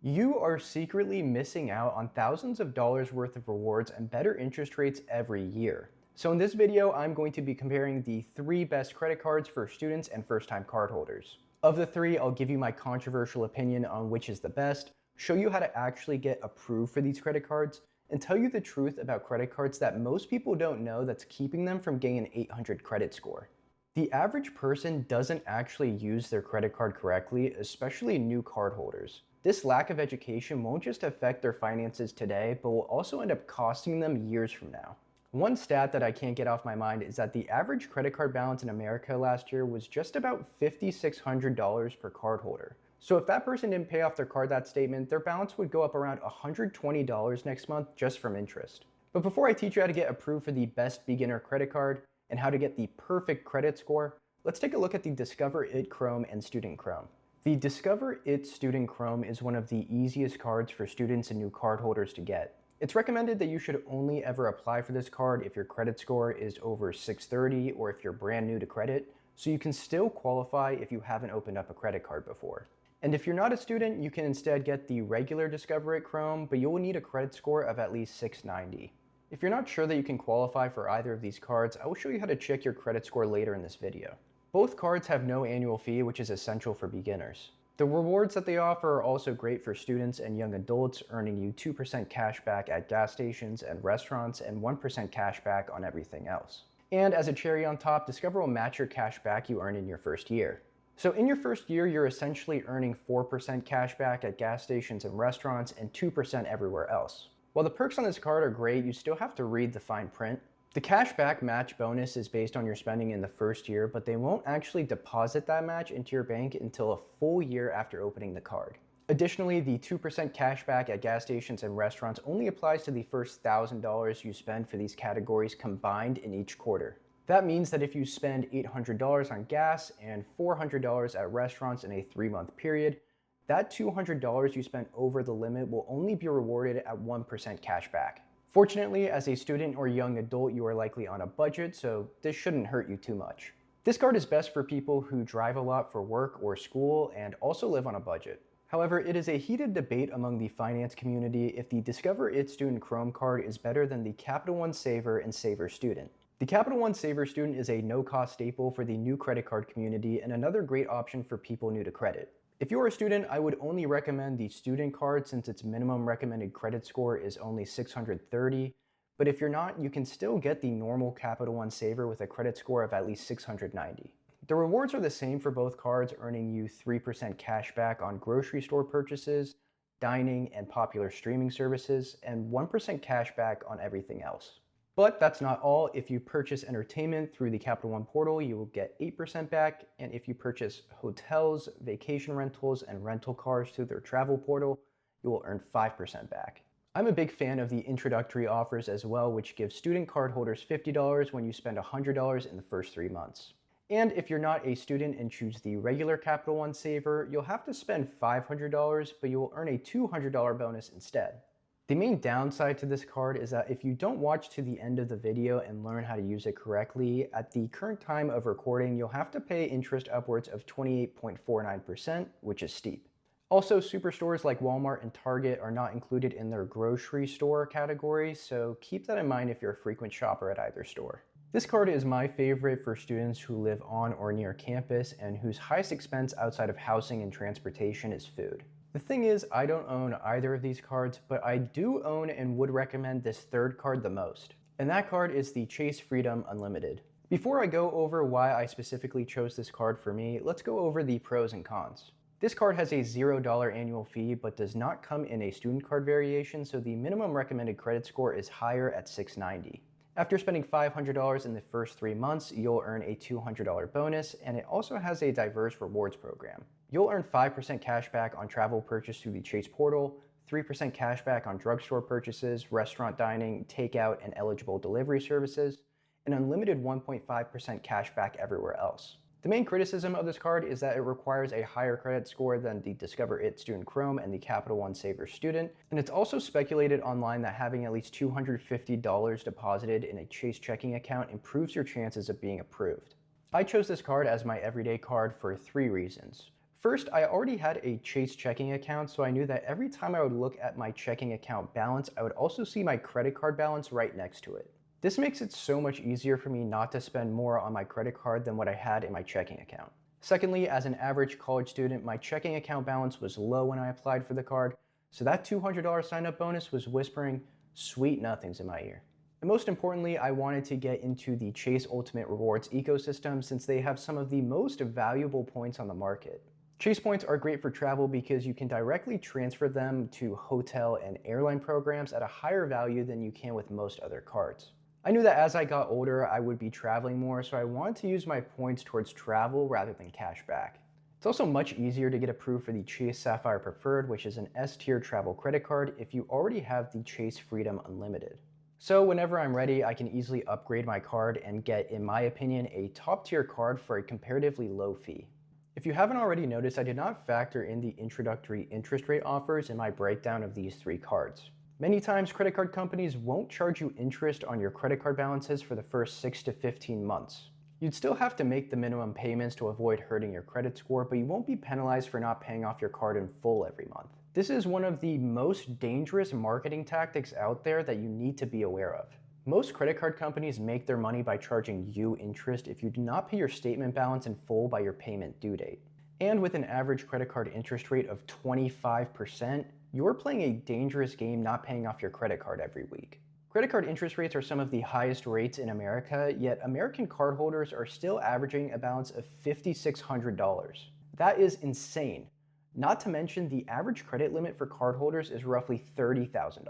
You are secretly missing out on thousands of dollars worth of rewards and better interest rates every year. So in this video, I'm going to be comparing the 3 best credit cards for students and first-time cardholders. Of the 3, I'll give you my controversial opinion on which is the best, show you how to actually get approved for these credit cards, and tell you the truth about credit cards that most people don't know that's keeping them from getting an 800 credit score. The average person doesn't actually use their credit card correctly, especially new cardholders. This lack of education won't just affect their finances today, but will also end up costing them years from now. One stat that I can't get off my mind is that the average credit card balance in America last year was just about $5,600 per cardholder. So if that person didn't pay off their card that statement, their balance would go up around $120 next month just from interest. But before I teach you how to get approved for the best beginner credit card and how to get the perfect credit score, let's take a look at the Discover It Chrome and Student Chrome. The Discover It Student Chrome is one of the easiest cards for students and new cardholders to get. It's recommended that you should only ever apply for this card if your credit score is over 630 or if you're brand new to credit, so you can still qualify if you haven't opened up a credit card before. And if you're not a student, you can instead get the regular Discover It Chrome, but you'll need a credit score of at least 690. If you're not sure that you can qualify for either of these cards, I will show you how to check your credit score later in this video. Both cards have no annual fee, which is essential for beginners. The rewards that they offer are also great for students and young adults, earning you 2% cash back at gas stations and restaurants and 1% cash back on everything else. And as a cherry on top, Discover will match your cash back you earn in your first year. So in your first year, you're essentially earning 4% cash back at gas stations and restaurants and 2% everywhere else. While the perks on this card are great, you still have to read the fine print. The cashback match bonus is based on your spending in the first year, but they won't actually deposit that match into your bank until a full year after opening the card. Additionally, the 2% cashback at gas stations and restaurants only applies to the first $1,000 you spend for these categories combined in each quarter. That means that if you spend $800 on gas and $400 at restaurants in a 3-month period, that $200 you spent over the limit will only be rewarded at 1% cashback. Fortunately, as a student or young adult, you are likely on a budget, so this shouldn't hurt you too much. This card is best for people who drive a lot for work or school and also live on a budget. However, it is a heated debate among the finance community if the Discover It Student Chrome card is better than the Capital One Savor and Savor Student. The Capital One Savor Student is a no-cost staple for the new credit card community and another great option for people new to credit. If you're a student, I would only recommend the student card since its minimum recommended credit score is only 630, but if you're not, you can still get the normal Capital One Savor with a credit score of at least 690. The rewards are the same for both cards, earning you 3% cash back on grocery store purchases, dining, and popular streaming services, and 1% cash back on everything else. But that's not all. If you purchase entertainment through the Capital One portal, you will get 8% back. And if you purchase hotels, vacation rentals, and rental cars through their travel portal, you will earn 5% back. I'm a big fan of the introductory offers as well, which give student card holders $50 when you spend $100 in the first 3 months. And if you're not a student and choose the regular Capital One Savor, you'll have to spend $500, but you will earn a $200 bonus instead. The main downside to this card is that if you don't watch to the end of the video and learn how to use it correctly, at the current time of recording, you'll have to pay interest upwards of 28.49%, which is steep. Also, superstores like Walmart and Target are not included in their grocery store category, so keep that in mind if you're a frequent shopper at either store. This card is my favorite for students who live on or near campus and whose highest expense outside of housing and transportation is food. The thing is, I don't own either of these cards, but I do own and would recommend this third card the most. And that card is the Chase Freedom Unlimited. Before I go over why I specifically chose this card for me, let's go over the pros and cons. This card has a $0 annual fee, but does not come in a student card variation, so the minimum recommended credit score is higher at 690. After spending $500 in the first 3 months, you'll earn a $200 bonus, and it also has a diverse rewards program. You'll earn 5% cash back on travel purchase through the Chase portal, 3% cash back on drugstore purchases, restaurant dining, takeout, and eligible delivery services, and unlimited 1.5% cash back everywhere else. The main criticism of this card is that it requires a higher credit score than the Discover It Student Chrome and the Capital One Savor Student, and it's also speculated online that having at least $250 deposited in a Chase checking account improves your chances of being approved. I chose this card as my everyday card for 3 reasons. First, I already had a Chase checking account, so I knew that every time I would look at my checking account balance, I would also see my credit card balance right next to it. This makes it so much easier for me not to spend more on my credit card than what I had in my checking account. Secondly, as an average college student, my checking account balance was low when I applied for the card, so that $200 sign-up bonus was whispering sweet nothings in my ear. And most importantly, I wanted to get into the Chase Ultimate Rewards ecosystem since they have some of the most valuable points on the market. Chase points are great for travel because you can directly transfer them to hotel and airline programs at a higher value than you can with most other cards. I knew that as I got older, I would be traveling more, so I wanted to use my points towards travel rather than cash back. It's also much easier to get approved for the Chase Sapphire Preferred, which is an S-tier travel credit card if you already have the Chase Freedom Unlimited. So whenever I'm ready, I can easily upgrade my card and get, in my opinion, a top-tier card for a comparatively low fee. If you haven't already noticed, I did not factor in the introductory interest rate offers in my breakdown of these three cards. Many times, credit card companies won't charge you interest on your credit card balances for the first 6 to 15 months. You'd still have to make the minimum payments to avoid hurting your credit score, but you won't be penalized for not paying off your card in full every month. This is one of the most dangerous marketing tactics out there that you need to be aware of. Most credit card companies make their money by charging you interest if you do not pay your statement balance in full by your payment due date. And with an average credit card interest rate of 25%, you're playing a dangerous game not paying off your credit card every week. Credit card interest rates are some of the highest rates in America, yet American cardholders are still averaging a balance of $5,600. That is insane. Not to mention the average credit limit for cardholders is roughly $30,000.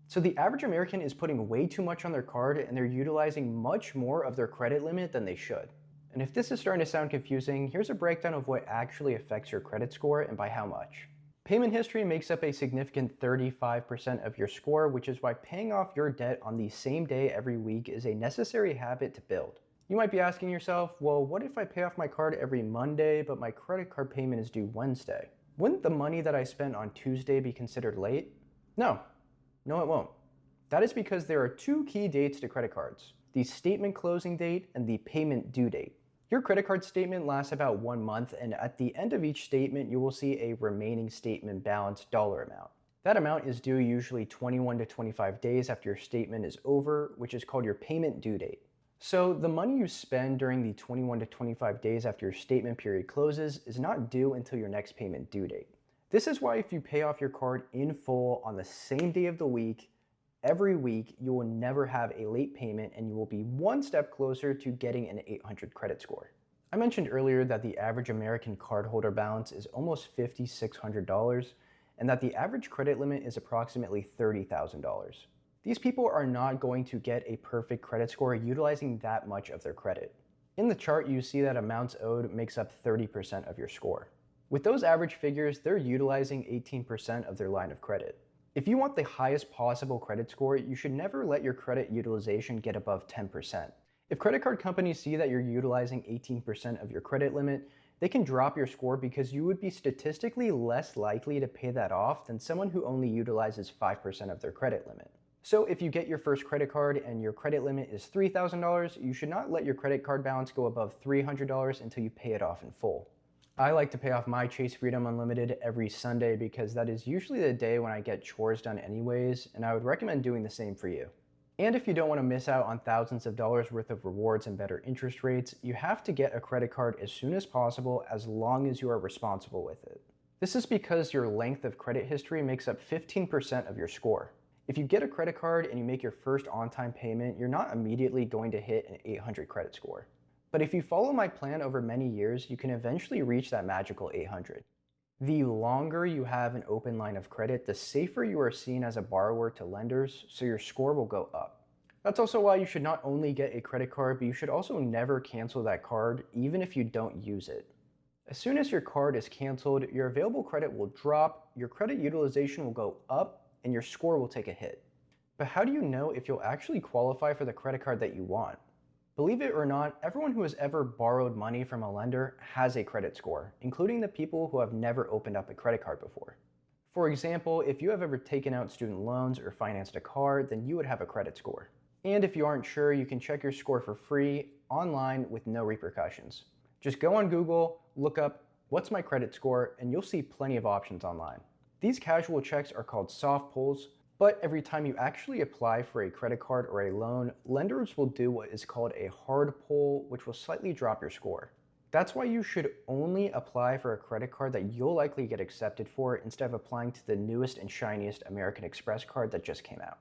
So the average American is putting way too much on their card and they're utilizing much more of their credit limit than they should. And if this is starting to sound confusing, here's a breakdown of what actually affects your credit score and by how much. Payment history makes up a significant 35% of your score, which is why paying off your debt on the same day every week is a necessary habit to build. You might be asking yourself, well, what if I pay off my card every Monday, but my credit card payment is due Wednesday? Wouldn't the money that I spent on Tuesday be considered late? No, it won't. That is because there are two key dates to credit cards: the statement closing date and the payment due date. Your credit card statement lasts about 1 month, and at the end of each statement, you will see a remaining statement balance dollar amount. That amount is due usually 21 to 25 days after your statement is over, which is called your payment due date. So the money you spend during the 21 to 25 days after your statement period closes is not due until your next payment due date. This is why if you pay off your card in full on the same day of the week, every week, you will never have a late payment and you will be one step closer to getting an 800 credit score. I mentioned earlier that the average American cardholder balance is almost $5,600 and that the average credit limit is approximately $30,000. These people are not going to get a perfect credit score utilizing that much of their credit. In the chart, you see that amounts owed makes up 30% of your score. With those average figures, they're utilizing 18% of their line of credit. If you want the highest possible credit score, you should never let your credit utilization get above 10%. If credit card companies see that you're utilizing 18% of your credit limit, they can drop your score because you would be statistically less likely to pay that off than someone who only utilizes 5% of their credit limit. So if you get your first credit card and your credit limit is $3,000, you should not let your credit card balance go above $300 until you pay it off in full. I like to pay off my Chase Freedom Unlimited every Sunday because that is usually the day when I get chores done anyways, and I would recommend doing the same for you. And if you don't want to miss out on thousands of dollars worth of rewards and better interest rates, you have to get a credit card as soon as possible as long as you are responsible with it. This is because your length of credit history makes up 15% of your score. If you get a credit card and you make your first on-time payment, you're not immediately going to hit an 800 credit score. But if you follow my plan over many years, you can eventually reach that magical 800. The longer you have an open line of credit, the safer you are seen as a borrower to lenders, so your score will go up. That's also why you should not only get a credit card, but you should also never cancel that card, even if you don't use it. As soon as your card is canceled, your available credit will drop, your credit utilization will go up, and your score will take a hit. But how do you know if you'll actually qualify for the credit card that you want? Believe it or not, everyone who has ever borrowed money from a lender has a credit score, including the people who have never opened up a credit card before. For example, if you have ever taken out student loans or financed a car, then you would have a credit score. And if you aren't sure, you can check your score for free online with no repercussions. Just go on Google, look up "What's my credit score?" and you'll see plenty of options online. These casual checks are called soft pulls, but every time you actually apply for a credit card or a loan, lenders will do what is called a hard pull, which will slightly drop your score. That's why you should only apply for a credit card that you'll likely get accepted for instead of applying to the newest and shiniest American Express card that just came out.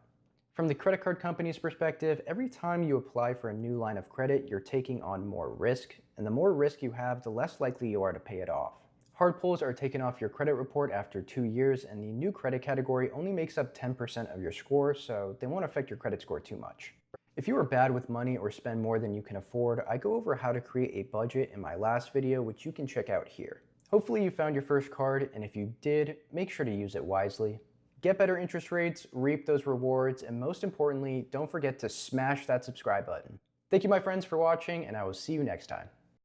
From the credit card company's perspective, every time you apply for a new line of credit, you're taking on more risk, and the more risk you have, the less likely you are to pay it off. Hard pulls are taken off your credit report after 2 years, and the new credit category only makes up 10% of your score, so they won't affect your credit score too much. If you are bad with money or spend more than you can afford, I go over how to create a budget in my last video, which you can check out here. Hopefully you found your first card, and if you did, make sure to use it wisely. Get better interest rates, reap those rewards, and most importantly, don't forget to smash that subscribe button. Thank you, my friends, for watching, and I will see you next time.